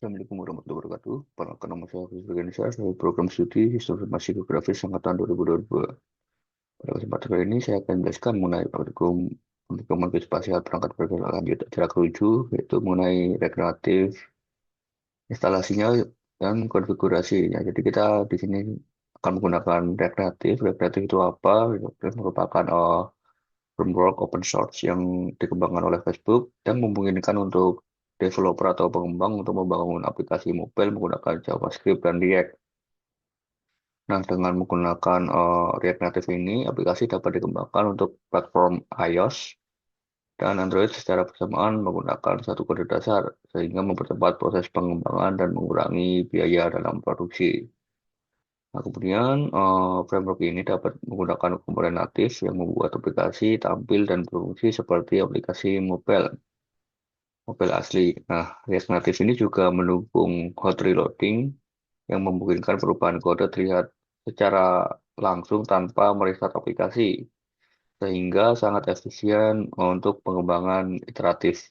Assalamualaikum warahmatullahi wabarakatuh. Perkenalkan nama saya Fizul Ganesha, saya program studi Sistem Informasi Geografis angkatan 2022. Pada kesempatan kali ini saya akan menjelaskan mengenai praktikum pemrograman geospasial perangkat bergerak lanjut jarak luju, yaitu mengenai regeneratif, instalasinya, dan konfigurasinya. Jadi kita di sini akan menggunakan regeneratif. Regeneratif itu apa? Regeneratif merupakan framework open source yang dikembangkan oleh Facebook dan memungkinkan untuk developer atau pengembang untuk membangun aplikasi mobile menggunakan JavaScript dan React. Nah, dengan menggunakan React Native ini, aplikasi dapat dikembangkan untuk platform iOS dan Android secara bersamaan menggunakan satu kode dasar, sehingga mempercepat proses pengembangan dan mengurangi biaya dalam produksi. Nah, kemudian framework ini dapat menggunakan komponen natif yang membuat aplikasi tampil dan berfungsi seperti aplikasi mobile asli. Nah, React Native ini juga mendukung hot reloading yang memungkinkan perubahan kode terlihat secara langsung tanpa merestart aplikasi, sehingga sangat efisien untuk pengembangan iteratif.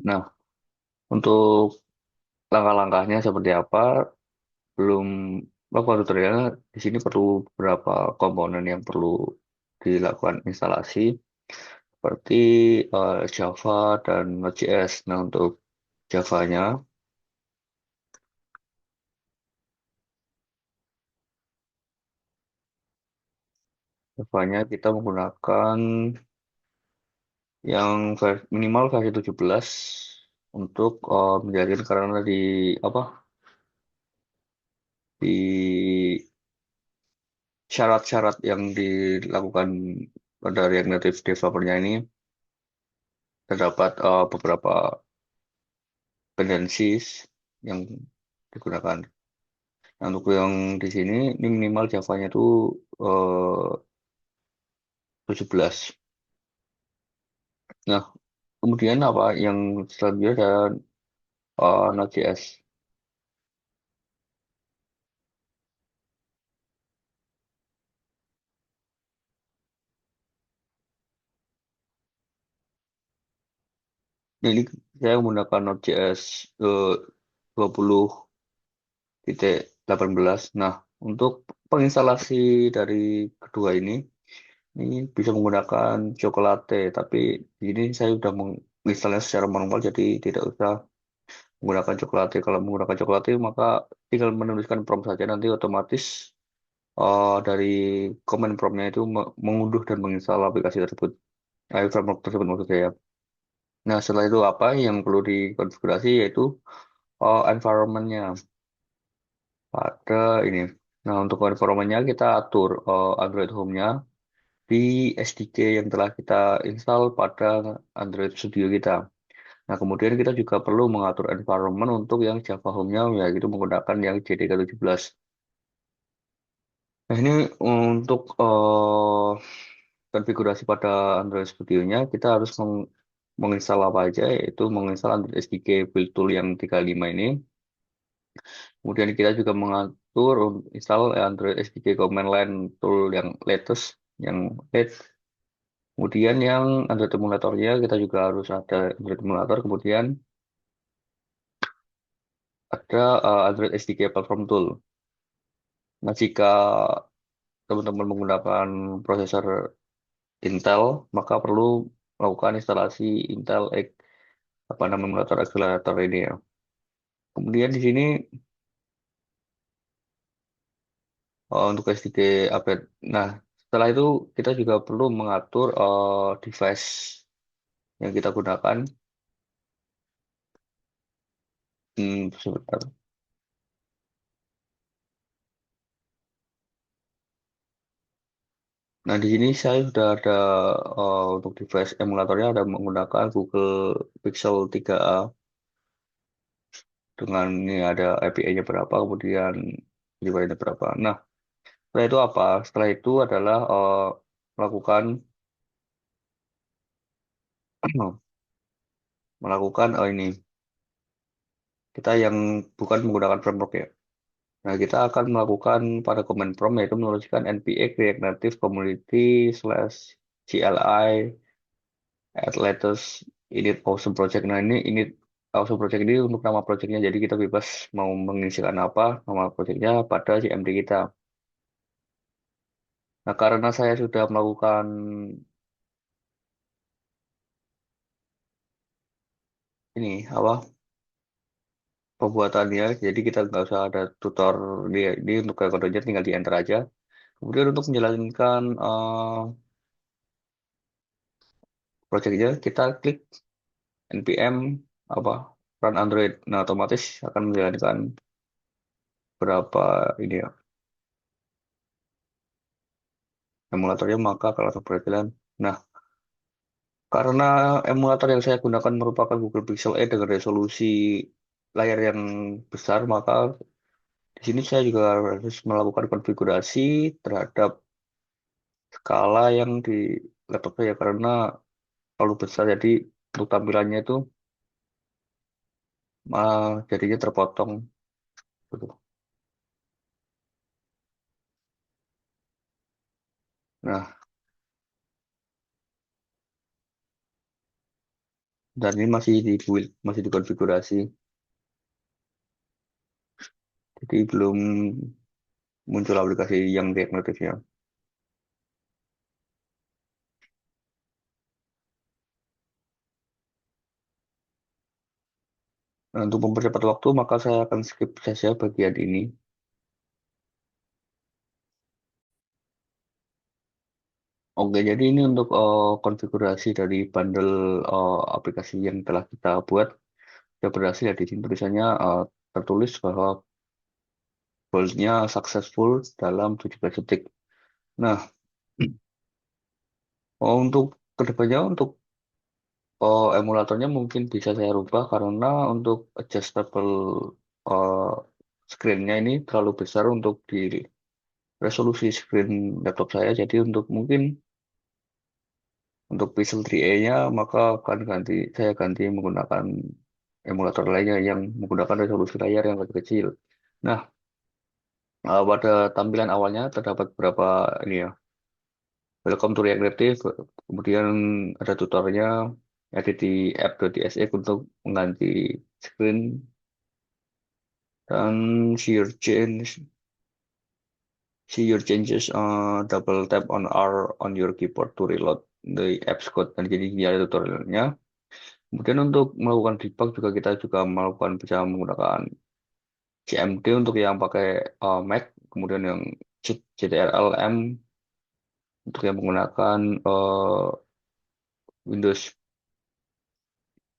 Nah, untuk langkah-langkahnya seperti apa? Belum melakukan tutorial, di sini perlu beberapa komponen yang perlu dilakukan instalasi, seperti Java dan Node.js. Nah, untuk Java-nya, kita menggunakan yang minimal versi 17 untuk menjadikan karena apa di syarat-syarat yang dilakukan pada React Native developer-nya ini terdapat beberapa dependencies yang digunakan. Nah, untuk yang di sini ini minimal Java-nya itu 17. Nah, kemudian apa yang selanjutnya ada Node.js. Nah, ini saya menggunakan Node.js eh, 20.18. Nah, untuk penginstalasi dari kedua ini bisa menggunakan Chocolate, tapi di sini saya sudah menginstalnya secara manual, jadi tidak usah menggunakan Chocolate. Kalau menggunakan Chocolate, maka tinggal menuliskan prompt saja, nanti otomatis dari command prompt-nya itu mengunduh dan menginstal aplikasi tersebut, framework tersebut maksud saya. Nah, setelah itu apa yang perlu dikonfigurasi yaitu environment-nya pada ini. Nah, untuk environment-nya kita atur Android Home-nya di SDK yang telah kita install pada Android Studio kita. Nah, kemudian kita juga perlu mengatur environment untuk yang Java Home-nya, yaitu menggunakan yang JDK 17. Nah, ini untuk konfigurasi pada Android Studio-nya, kita harus menginstal apa aja, yaitu menginstal Android SDK Build Tool yang 35 ini. Kemudian kita juga mengatur install Android SDK Command Line Tool yang latest, yang late. Kemudian yang Android emulatornya kita juga harus ada Android emulator. Kemudian ada Android SDK Platform Tool. Nah, jika teman-teman menggunakan prosesor Intel, maka perlu melakukan instalasi Intel X, apa namanya, emulator accelerator ini ya. Kemudian di sini untuk SDK update. Nah, setelah itu kita juga perlu mengatur device yang kita gunakan. Sebentar. Nah, di sini saya sudah ada untuk device emulatornya ada menggunakan Google Pixel 3a dengan ini ada API-nya berapa, kemudian device-nya berapa. Nah, setelah itu apa? Setelah itu adalah melakukan melakukan ini kita yang bukan menggunakan framework ya. Nah, kita akan melakukan pada command prompt yaitu menuliskan npx React Native Community /CLI add latest init awesome project. Nah, ini Auto project ini untuk nama projectnya, jadi kita bebas mau mengisikan apa nama projectnya pada CMD kita. Nah, karena saya sudah melakukan ini apa pembuatannya, jadi kita nggak usah ada tutor di untuk kayak kodenya tinggal di enter aja. Kemudian untuk menjalankan projectnya, kita klik npm apa run Android. Nah, otomatis akan menjalankan berapa ini ya emulatornya, maka kalau berjalan. Nah, karena emulator yang saya gunakan merupakan Google Pixel E dengan resolusi layar yang besar, maka di sini saya juga harus melakukan konfigurasi terhadap skala yang di laptop saya karena terlalu besar, jadi untuk tampilannya itu jadinya terpotong gitu. Nah, dan ini masih di build, masih dikonfigurasi, jadi belum muncul aplikasi yang react native-nya. Nah, untuk mempercepat waktu, maka saya akan skip saja bagian ini. Oke, jadi ini untuk konfigurasi dari bundle aplikasi yang telah kita buat. Sudah berhasil ya, di sini tulisannya tertulis bahwa build-nya successful dalam 17 detik. Nah, untuk kedepannya untuk emulatornya mungkin bisa saya rubah karena untuk adjustable uh, screen-nya ini terlalu besar untuk di resolusi screen laptop saya. Jadi untuk mungkin untuk Pixel 3a-nya maka akan saya ganti menggunakan emulator lainnya yang menggunakan resolusi layar yang lebih kecil. Nah, pada tampilan awalnya terdapat beberapa ini ya. Welcome to React Native. Kemudian ada tutorialnya, edit di app.exe untuk mengganti screen dan see your changes, double tap on R on your keyboard to reload the apps code. Dan jadi ini ada tutorialnya. Kemudian untuk melakukan debug juga kita juga melakukan bisa menggunakan CMD untuk yang pakai Mac, kemudian yang CTRL-M untuk yang menggunakan Windows.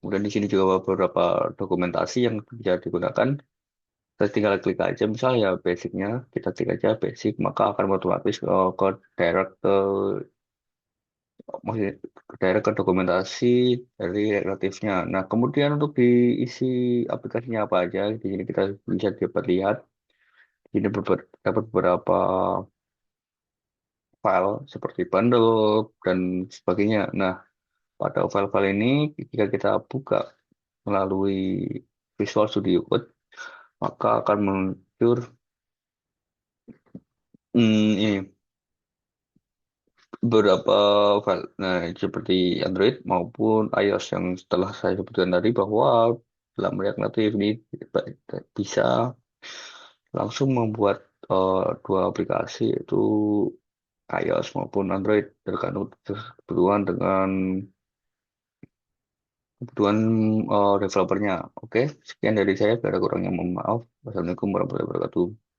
Kemudian di sini juga beberapa dokumentasi yang bisa digunakan. Kita tinggal klik aja, misalnya ya basicnya, kita klik aja basic, maka akan otomatis ke direct maksudnya ke direct ke dokumentasi dari relatifnya. Nah, kemudian untuk diisi aplikasinya apa aja, di sini kita bisa dapat lihat. Di sini dapat beberapa file seperti bundle dan sebagainya. Nah, pada file-file ini jika kita buka melalui Visual Studio Code, maka akan muncul ini beberapa file. Nah, seperti Android maupun iOS yang setelah saya sebutkan tadi bahwa dalam React Native ini bisa langsung membuat dua aplikasi yaitu iOS maupun Android tergantung kebutuhan dengan kebutuhan developernya. Oke, sekian dari saya. Bila ada kurangnya mohon maaf. Wassalamualaikum warahmatullahi wabarakatuh.